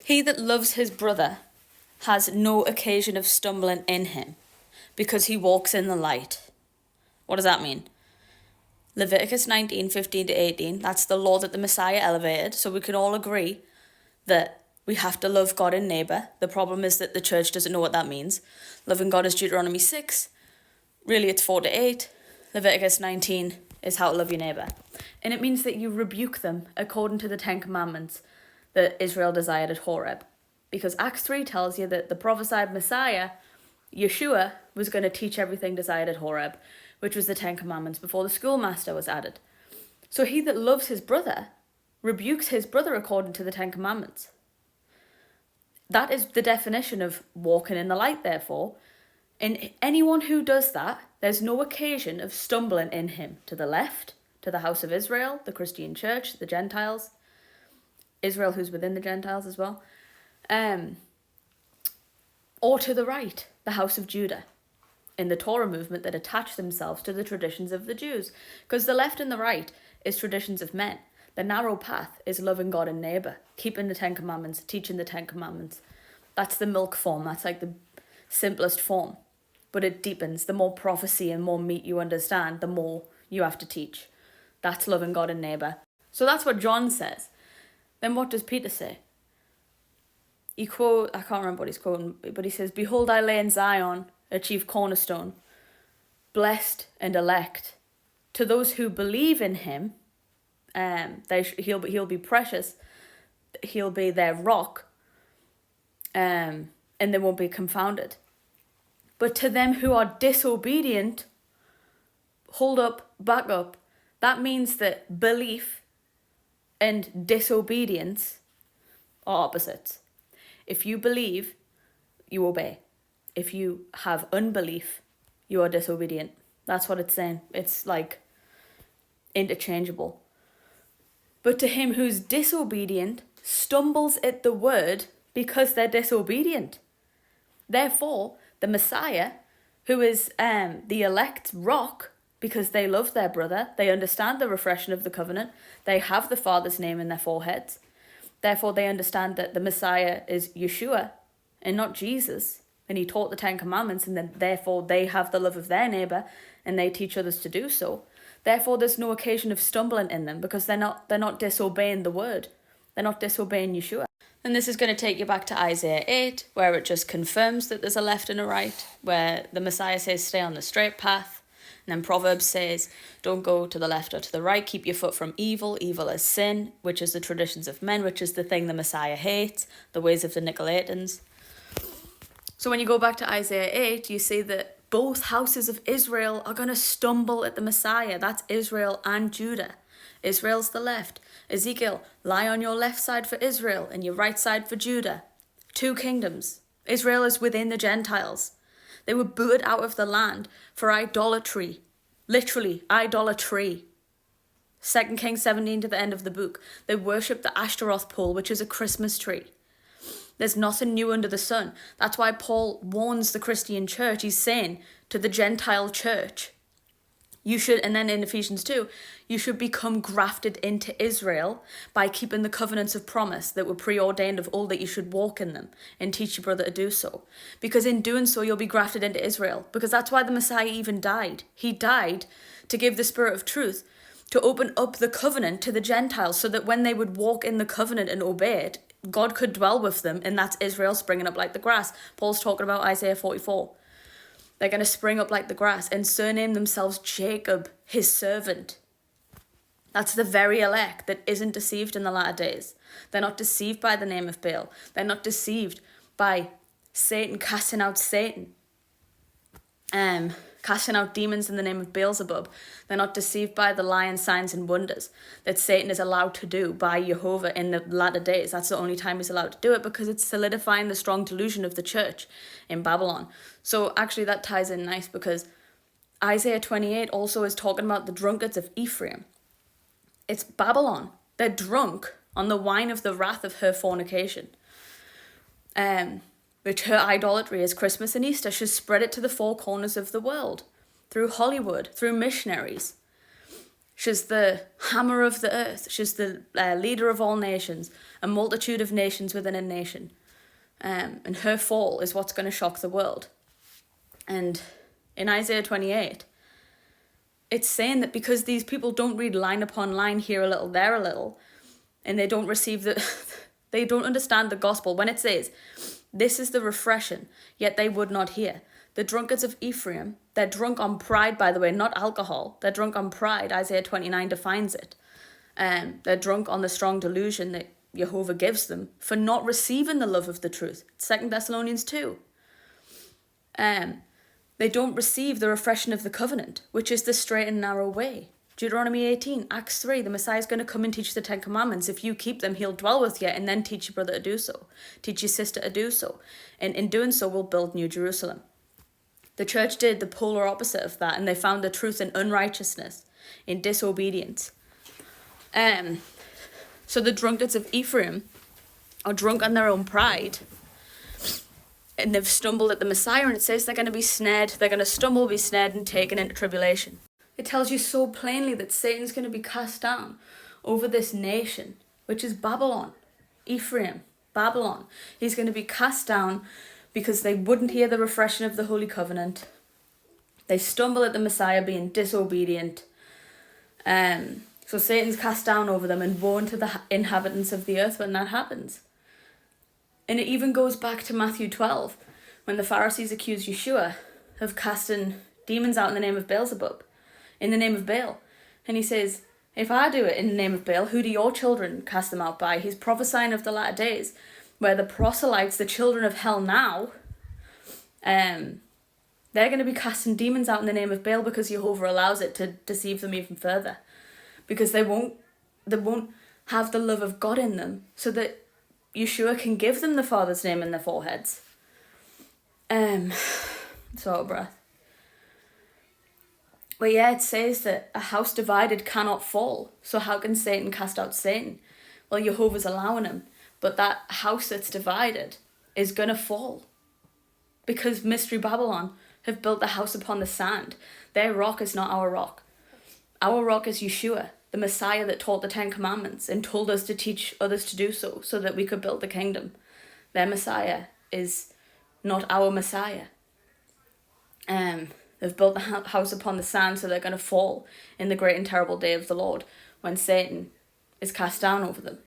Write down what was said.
He that loves his brother has no occasion of stumbling in him, because he walks in the light. What does that mean? Leviticus 19:15-18, that's the law that the Messiah elevated, so we can all agree that we have to love God and neighbour. The problem is that the church doesn't know what that means. Loving God is Deuteronomy 6, really it's 4-8. Leviticus 19 is how to love your neighbour. And it means that you rebuke them according to the 10 commandments that Israel desired at Horeb. Because Acts 3 tells you that the prophesied Messiah, Yeshua, was going to teach everything desired at Horeb, which was the 10 commandments before the schoolmaster was added. So he that loves his brother rebukes his brother according to the 10 commandments. That is the definition of walking in the light, therefore. And anyone who does that, there's no occasion of stumbling in him to the left, to the house of Israel, the Christian church, the Gentiles, Israel who's within the Gentiles as well, or to the right, the house of Judah, in the Torah movement that attach themselves to the traditions of the Jews. Because the left and the right is traditions of men. The narrow path is loving God and neighbour, keeping the 10 commandments, teaching the 10 commandments. That's the milk form, that's like the simplest form. But it deepens. The more prophecy and more meat you understand, the more you have to teach. That's loving God and neighbour. So that's what John says. Then what does Peter say? I can't remember what he's quoting, but he says, "Behold, I lay in Zion a chief cornerstone, blessed and elect. To those who believe in him, he'll be precious. He'll be their rock, and they won't be confounded. But to them who are disobedient," back up. That means that belief and disobedience are opposites. If you believe, you obey. If you have unbelief, you are disobedient. That's what it's saying. It's like interchangeable. But to him who's disobedient stumbles at the word because they're disobedient. Therefore, the Messiah, who is the elect rock, because they love their brother, they understand the refreshing of the covenant, they have the Father's name in their foreheads. Therefore, they understand that the Messiah is Yeshua and not Jesus. And he taught the 10 commandments, and then therefore they have the love of their neighbour and they teach others to do so. Therefore, there's no occasion of stumbling in them because they're not disobeying the word. They're not disobeying Yeshua. And this is going to take you back to Isaiah 8, where it just confirms that there's a left and a right, where the Messiah says, stay on the straight path. And then Proverbs says, don't go to the left or to the right, keep your foot from evil. Evil is sin, which is the traditions of men, which is the thing the Messiah hates, the ways of the Nicolaitans. So when you go back to Isaiah 8, you see that both houses of Israel are going to stumble at the Messiah. That's Israel and Judah. Israel's the left. Ezekiel, lie on your left side for Israel and your right side for Judah. 2 kingdoms. Israel is within the Gentiles. They were booted out of the land for idolatry. Literally, idolatry. 2 Kings 17 to the end of the book. They worshipped the Ashtaroth pole, which is a Christmas tree. There's nothing new under the sun. That's why Paul warns the Christian church. He's saying to the Gentile church, you should, and then in Ephesians 2, you should become grafted into Israel by keeping the covenants of promise that were preordained of old, that you should walk in them and teach your brother to do so. Because in doing so, you'll be grafted into Israel. Because that's why the Messiah even died. He died to give the spirit of truth, to open up the covenant to the Gentiles so that when they would walk in the covenant and obey it, God could dwell with them, and that's Israel springing up like the grass. Paul's talking about Isaiah 44. They're going to spring up like the grass and surname themselves Jacob, his servant. That's the very elect that isn't deceived in the latter days. They're not deceived by the name of Baal. They're not deceived by Satan casting out Satan. Casting out demons in the name of Beelzebub. They're not deceived by the lying signs and wonders that Satan is allowed to do by Jehovah in the latter days. That's the only time he's allowed to do it, because it's solidifying the strong delusion of the church in Babylon. So actually that ties in nice, because Isaiah 28 also is talking about the drunkards of Ephraim. It's Babylon. They're drunk on the wine of the wrath of her fornication. Which her idolatry is Christmas and Easter. She's spread it to the 4 corners of the world, through Hollywood, through missionaries. She's the hammer of the earth. She's the leader of all nations, a multitude of nations within a nation. And her fall is what's going to shock the world. And in Isaiah 28, it's saying that because these people don't read line upon line, here a little, there a little, and they don't receive they don't understand the gospel. When it says, this is the refreshing, yet they would not hear. The drunkards of Ephraim, they're drunk on pride, by the way, not alcohol. They're drunk on pride. Isaiah 29 defines it. They're drunk on the strong delusion that Jehovah gives them for not receiving the love of the truth. 2 Thessalonians 2. They don't receive the refreshing of the covenant, which is the straight and narrow way. Deuteronomy 18, Acts 3, the Messiah is going to come and teach the 10 Commandments. If you keep them, he'll dwell with you and then teach your brother to do so. Teach your sister to do so. And in doing so, we'll build New Jerusalem. The church did the polar opposite of that, and they found the truth in unrighteousness, in disobedience. So the drunkards of Ephraim are drunk on their own pride, and they've stumbled at the Messiah, and it says they're going to be snared, they're going to stumble, be snared, and taken into tribulation. It tells you so plainly that Satan's going to be cast down over this nation, which is Babylon, Ephraim, Babylon. He's going to be cast down because they wouldn't hear the refreshing of the Holy Covenant. They stumble at the Messiah being disobedient. So Satan's cast down over them, and woe unto the inhabitants of the earth when that happens. And it even goes back to Matthew 12, when the Pharisees accused Yeshua of casting demons out in the name of Beelzebub, in the name of Baal. And he says, if I do it in the name of Baal, who do your children cast them out by? He's prophesying of the latter days, where the proselytes, the children of hell now, they're going to be casting demons out in the name of Baal because Jehovah allows it to deceive them even further. Because they won't have the love of God in them, so that Yeshua can give them the Father's name in their foreheads. So out of breath. But yeah, it says that a house divided cannot fall. So how can Satan cast out Satan? Well, Jehovah's allowing him. But that house that's divided is going to fall. Because Mystery Babylon have built the house upon the sand. Their rock is not our rock. Our rock is Yeshua, the Messiah that taught the 10 Commandments and told us to teach others to do so, so that we could build the kingdom. Their Messiah is not our Messiah. They've built the house upon the sand, so they're going to fall in the great and terrible day of the Lord, when Satan is cast down over them.